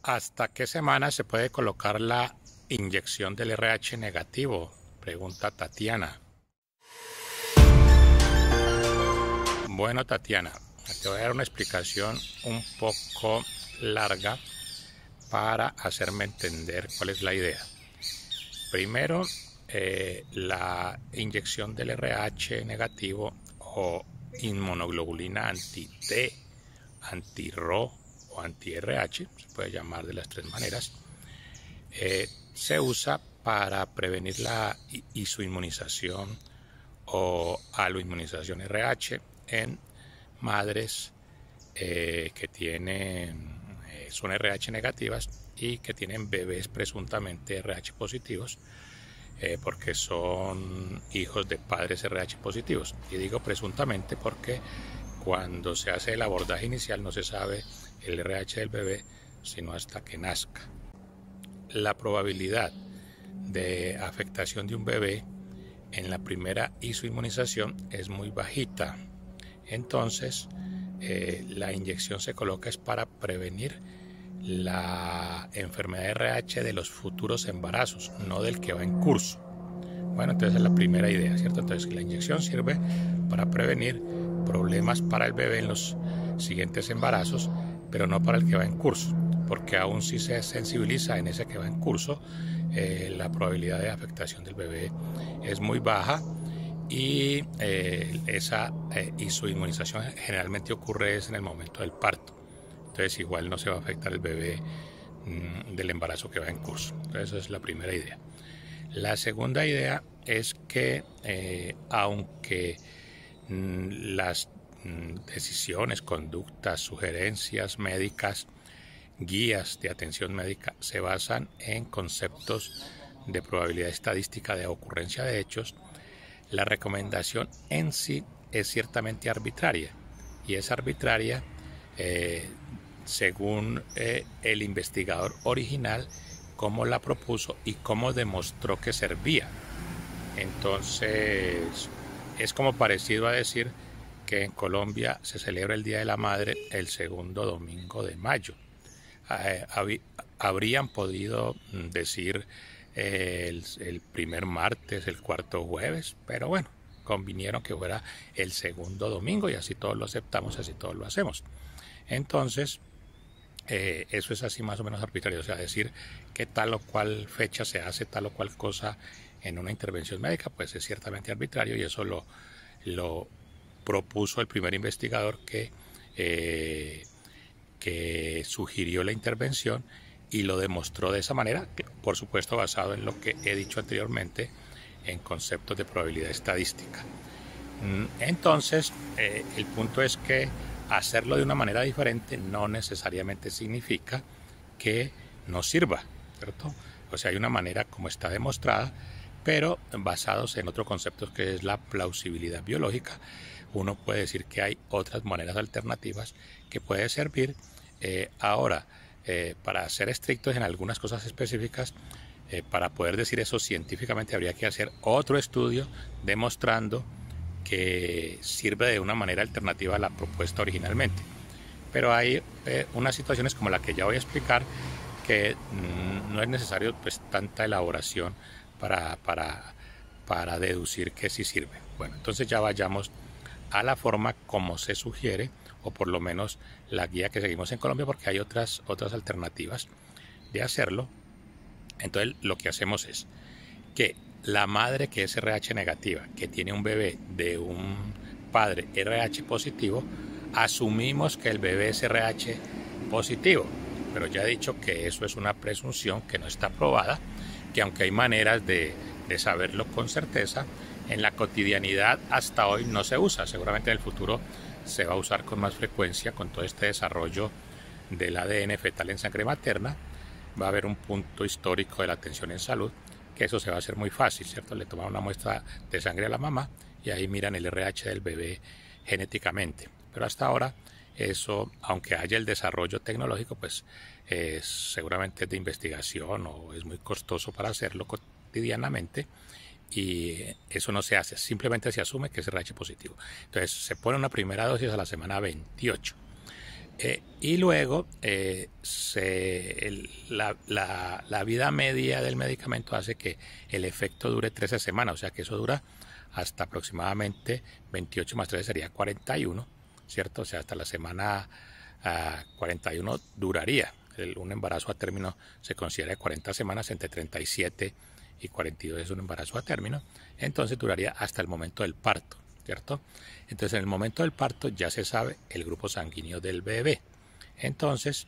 ¿Hasta qué semana se puede colocar la inyección del RH negativo? Pregunta Tatiana. Bueno, Tatiana, te voy a dar una explicación un poco larga para hacerme entender cuál es la idea. Primero, la inyección del RH negativo o inmunoglobulina anti-T, anti-Rho o anti-RH, se puede llamar de las tres maneras, se usa para prevenir la isoinmunización o aloinmunización RH en madres que son RH negativas y que tienen bebés presuntamente RH positivos, porque son hijos de padres RH positivos. Y digo presuntamente porque cuando se hace el abordaje inicial no se sabe el RH del bebé sino hasta que nazca. La probabilidad de afectación de un bebé en la primera isoinmunización es muy bajita. Entonces, la inyección se coloca es para prevenir la enfermedad RH de los futuros embarazos, no del que va en curso. Bueno, entonces es la primera idea, ¿cierto? Entonces la inyección sirve para prevenir problemas para el bebé en los siguientes embarazos, pero no para el que va en curso, porque aún si se sensibiliza en ese que va en curso, la probabilidad de afectación del bebé es muy baja y esa isoinmunización generalmente ocurre en el momento del parto. Entonces igual no se va a afectar el bebé del embarazo que va en curso. Entonces esa es la primera idea. La segunda idea es que aunque las decisiones, conductas, sugerencias médicas, guías de atención médica se basan en conceptos de probabilidad estadística de ocurrencia de hechos, la recomendación en sí es ciertamente arbitraria y es arbitraria según el investigador original, cómo la propuso y cómo demostró que servía. Entonces es como parecido a decir que en Colombia se celebra el Día de la Madre el segundo domingo de mayo. Habrían podido decir el primer martes, el cuarto jueves, pero bueno, convinieron que fuera el segundo domingo y así todos lo aceptamos, así todos lo hacemos. Entonces, eso es así más o menos arbitrario, o sea, decir que tal o cual fecha se hace tal o cual cosa en una intervención médica, pues es ciertamente arbitrario y eso lo propuso el primer investigador que sugirió la intervención y lo demostró de esa manera, por supuesto basado en lo que he dicho anteriormente en conceptos de probabilidad estadística. Entonces, el punto es que hacerlo de una manera diferente no necesariamente significa que no sirva, ¿cierto? O sea, hay una manera como está demostrada, pero basados en otro concepto que es la plausibilidad biológica, uno puede decir que hay otras maneras alternativas que pueden servir. Ahora, para ser estrictos en algunas cosas específicas, para poder decir eso científicamente habría que hacer otro estudio demostrando que sirve de una manera alternativa a la propuesta originalmente. Pero hay unas situaciones como la que ya voy a explicar que no es necesario pues tanta elaboración para deducir que sí sirve. Bueno, entonces ya vayamos a la forma como se sugiere, o por lo menos la guía que seguimos en Colombia, porque hay otras alternativas de hacerlo. Entonces lo que hacemos es que la madre que es RH negativa, que tiene un bebé de un padre RH positivo, asumimos que el bebé es RH positivo, pero ya he dicho que eso es una presunción que no está probada, que aunque hay maneras de saberlo con certeza, en la cotidianidad hasta hoy no se usa, seguramente en el futuro se va a usar con más frecuencia con todo este desarrollo del ADN fetal en sangre materna. Va a haber un punto histórico de la atención en salud, que eso se va a hacer muy fácil, ¿cierto? Le toman una muestra de sangre a la mamá y ahí miran el RH del bebé genéticamente. Pero hasta ahora eso, aunque haya el desarrollo tecnológico, pues seguramente es de investigación o es muy costoso para hacerlo cotidianamente y eso no se hace, simplemente se asume que es RH positivo. Entonces se pone una primera dosis a la semana 28. Y luego la vida media del medicamento hace que el efecto dure 13 semanas, o sea que eso dura hasta aproximadamente 28 más 13 sería 41, ¿cierto? O sea, hasta la semana 41 duraría. Un embarazo a término se considera de 40 semanas, entre 37 y 42 es un embarazo a término, entonces duraría hasta el momento del parto, ¿cierto? Entonces en el momento del parto ya se sabe el grupo sanguíneo del bebé. Entonces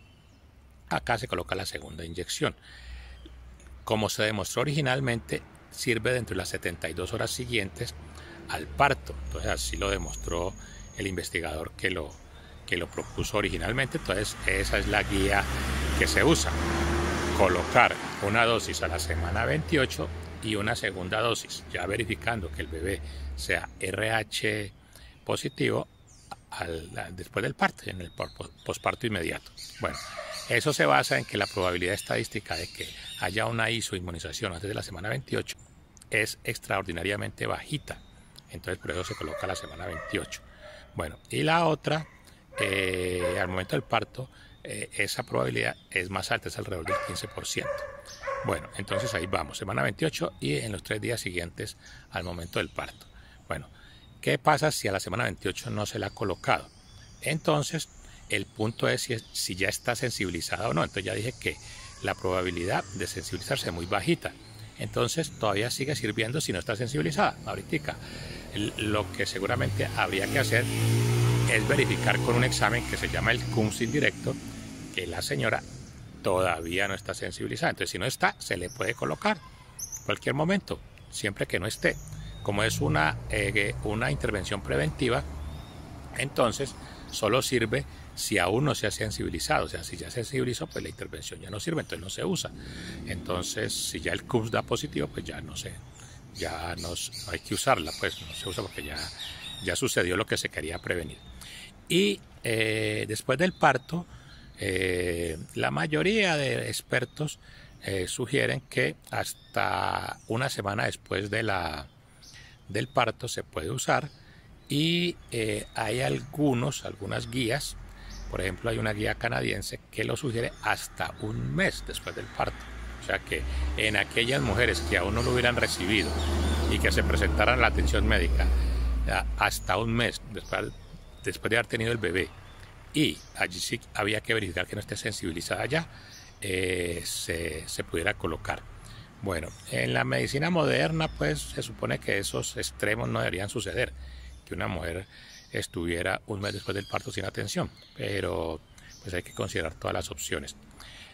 acá se coloca la segunda inyección. Como se demostró originalmente, sirve dentro de las 72 horas siguientes al parto. Entonces así lo demostró el investigador que lo propuso originalmente. Entonces esa es la guía que se usa. Colocar una dosis a la semana 28 y una segunda dosis, ya verificando que el bebé sea RH positivo después del parto, en el posparto inmediato. Bueno, eso se basa en que la probabilidad estadística de que haya una isoinmunización antes de la semana 28 es extraordinariamente bajita. Entonces por eso se coloca a la semana 28. Bueno, y la otra, al momento del parto, esa probabilidad es más alta, es alrededor del 15%. Bueno, entonces ahí vamos, semana 28 y en los 3 días siguientes al momento del parto. Bueno, ¿qué pasa si a la semana 28 no se la ha colocado? Entonces, el punto es si ya está sensibilizada o no. Entonces ya dije que la probabilidad de sensibilizarse es muy bajita. Entonces todavía sigue sirviendo si no está sensibilizada. Ahorita lo que seguramente habría que hacer es verificar con un examen que se llama el CUMS indirecto que la señora todavía no está sensibilizada. Entonces si no está, se le puede colocar en cualquier momento, siempre que no esté. Como es una intervención preventiva, entonces solo sirve si aún no se ha sensibilizado. O sea, si ya se sensibilizó, pues la intervención ya no sirve, entonces no se usa. Entonces, si ya el CUMS da positivo, pues ya no hay que usarla, pues no se usa porque ya sucedió lo que se quería prevenir. Y después del parto, la mayoría de expertos sugieren que hasta una semana después del parto se puede usar, y hay algunas guías. Por ejemplo, hay una guía canadiense que lo sugiere hasta un mes después del parto. O sea que en aquellas mujeres que aún no lo hubieran recibido y que se presentaran a la atención médica hasta un mes después de haber tenido el bebé, y allí sí había que verificar que no esté sensibilizada ya, se pudiera colocar. Bueno, en la medicina moderna pues se supone que esos extremos no deberían suceder, que una mujer estuviera un mes después del parto sin atención, pero pues hay que considerar todas las opciones.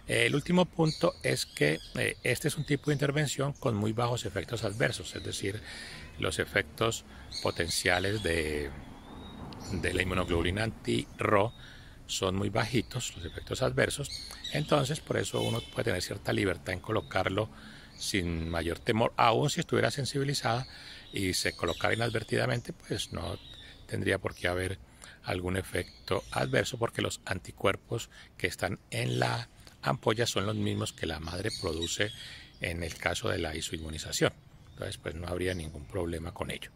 El último punto es que este es un tipo de intervención con muy bajos efectos adversos, es decir, los efectos potenciales de la inmunoglobulina anti-Rho son muy bajitos, los efectos adversos. Entonces por eso uno puede tener cierta libertad en colocarlo sin mayor temor, aun si estuviera sensibilizada y se colocara inadvertidamente, pues no tendría por qué haber algún efecto adverso, porque los anticuerpos que están en la ampolla son los mismos que la madre produce en el caso de la isoinmunización. Entonces pues no habría ningún problema con ello.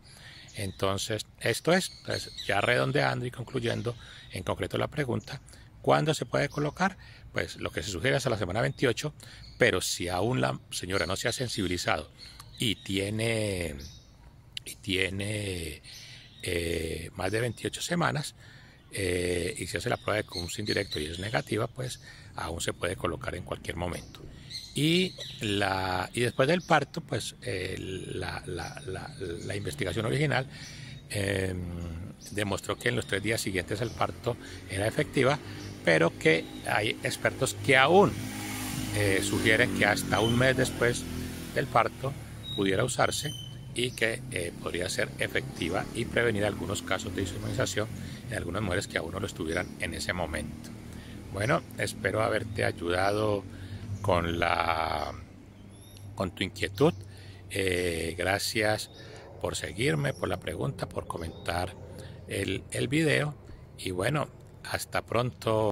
Entonces entonces, ya redondeando y concluyendo en concreto la pregunta, ¿cuándo se puede colocar? Pues lo que se sugiere es a la semana 28, pero si aún la señora no se ha sensibilizado y tiene más de 28 semanas y se hace la prueba de CUMS indirecto y es negativa, pues aún se puede colocar en cualquier momento. Y después del parto, pues la investigación original demostró que en los 3 días siguientes al parto era efectiva, pero que hay expertos que aún sugieren que hasta un mes después del parto pudiera usarse y que podría ser efectiva y prevenir algunos casos de isoinmunización en algunas mujeres que aún no lo estuvieran en ese momento. Bueno, espero haberte ayudado con tu inquietud. Gracias por seguirme, por la pregunta, por comentar el video, y bueno, hasta pronto.